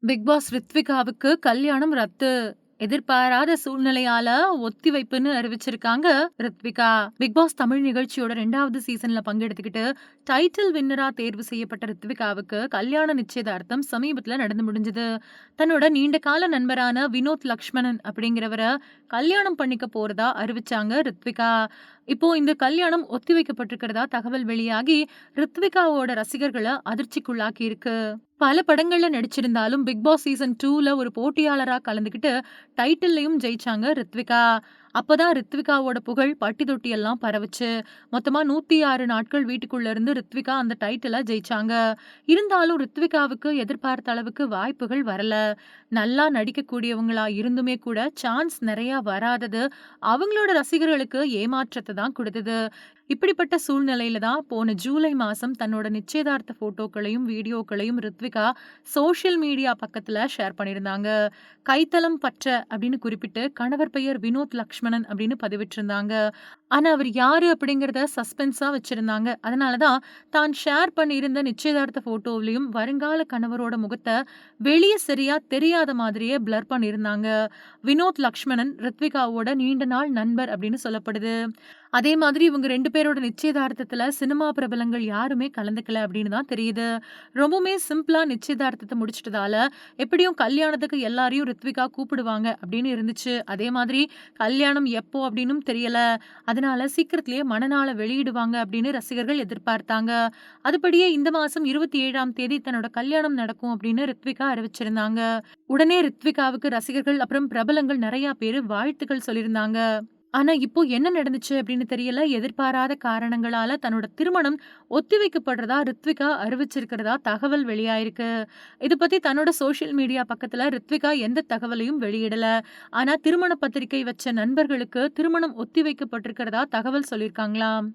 Big pass ரித்விகாவுக்கு கல்யாணம் ரத்து. எதிர்பாராத சூழ்நிலையால ஒத்திவைப்புன்னு அறிவிச்சிருக்காங்க ரித்விகா. பிக் பாஸ் தமிழ் நிகழ்ச்சியோட 2வது சீசன்ல பங்கெடுத்துக்கிட்டு டைட்டில் வின்னரா தேர்வு செய்யப்பட்ட ரித்விகாவுக்கு கல்யாண நிச்சயதார்த்தம் சமீபத்துல நடந்து முடிஞ்சது. தன்னோட நீண்ட கால நண்பரான வினோத் லக்ஷ்மணன் அப்படிங்கிறவரை கல்யாணம் பண்ணிக்க போறதா அறிவிச்சாங்க ரித்விகா. இப்போ இந்த கல்யாணம் ஒத்திவைக்கப்பட்டிருக்கிறதா தகவல் வெளியாகி ரித்விகாவோட ரசிகர்களை அதிர்ச்சிக்குள்ளாக்கி இருக்கு. பல படங்கள்ல நடிச்சிருந்தாலும் பிக் பாஸ் சீசன் 2ல ஒரு போட்டியாளரா கலந்துக்கிட்டு டைட்டில்லையும் ஜெயிச்சாங்க ரித்விகா. அப்பதான் ரித்விகாவோட புகழ் பட்டி தொட்டி எல்லாம் பரவுச்சு. மொத்தமா 106 நாட்கள் வீட்டுக்குள்ள இருந்து ரித்விகா அந்த டைட்டில ஜெயிச்சாங்க. இருந்தாலும் ரித்விகாவுக்கு எதிர்பார்த்த அளவுக்கு வாய்ப்புகள் வரல. நல்லா நடிக்கக்கூடியவங்களா இருந்துமே கூட சான்ஸ் நிறைய வராதது அவங்களோட ரசிகர்களுக்கு ஏமாற்றத்தை தான் கொடுத்தது. இப்படிப்பட்ட சூழ்நிலையில தான் போன ஜூலை மாசம் தன்னோட நிச்சயதார்த்த போட்டோக்களையும் வீடியோக்களையும் ரித்விகா சோஷியல் மீடியா பக்கத்துல ஷேர் பண்ணியிருந்தாங்க. கைத்தலம் பற்ற அப்படின்னு குறிப்பிட்டு கணவர் பெயர் வினோத் லக்ஷ்மணன் அப்படின்னு பதிவிட்டிருந்தாங்க. ஆனா அவர் யாரு அப்படிங்கறத சஸ்பென்ஸா வச்சிருந்தாங்க. அதனாலதான் தான் ஷேர் பண்ணியிருந்த நிச்சயதார்த்த போட்டோவிலையும் வருங்கால கணவரோட முகத்தை வெளியே சரியா தெரியாத மாதிரியே பிளர் பண்ணியிருந்தாங்க. வினோத் லக்ஷ்மணன் ரித்விகாவோட நீண்ட நாள் நண்பர் அப்படின்னு சொல்லப்படுது. அதே மாதிரி இவங்க 2 பேரோட நிச்சயதார்த்தத்துல சினிமா பிரபலங்கள் யாருமே கலந்துக்கல அப்படின்னு தான் தெரியுது. ரொம்பவுமே சிம்பிளா நிச்சயதார்த்தத்த முடிச்சிட்டதால, எப்படியும் கல்யாணத்துக்கு எல்லாரையும் ரித்விகா கூப்பிடுவாங்க அப்படின்னு இருந்துச்சு. அதே மாதிரி கல்யாணம் எப்போ அப்படின்னும் தெரியல. அதனால சீக்கிரத்திலேயே மணநாள வெளியிடுவாங்க அப்படின்னு ரசிகர்கள் எதிர்பார்த்தாங்க. அதுபடியே இந்த மாசம் 27ஆம் தேதி தன்னோட கல்யாணம் நடக்கும் அப்படின்னு ரித்விகா அறிவிச்சிருந்தாங்க. உடனே ரித்விகாவுக்கு ரசிகர்கள் அப்புறம் பிரபலங்கள் நெறைய பேரு வாழ்த்துக்கள் சொல்லியிருந்தாங்க. ஆனா, இப்போ என்ன நடந்துச்சு அப்படின்னு தெரியல. எதிர்பாராத காரணங்களால தன்னோட திருமணம் ஒத்திவைக்கப்படுறதா ரித்விகா அறிவிச்சிருக்கிறதா தகவல் வெளியாயிருக்கு. இது பத்தி தன்னோட சோஷியல் மீடியா பக்கத்துல ரித்விகா எந்த தகவலையும் வெளியிடல. ஆனா, திருமண பத்திரிகை வச்ச நண்பர்களுக்கு திருமணம் ஒத்திவைக்கப்பட்டிருக்கிறதா தகவல் சொல்லியிருக்காங்களாம்.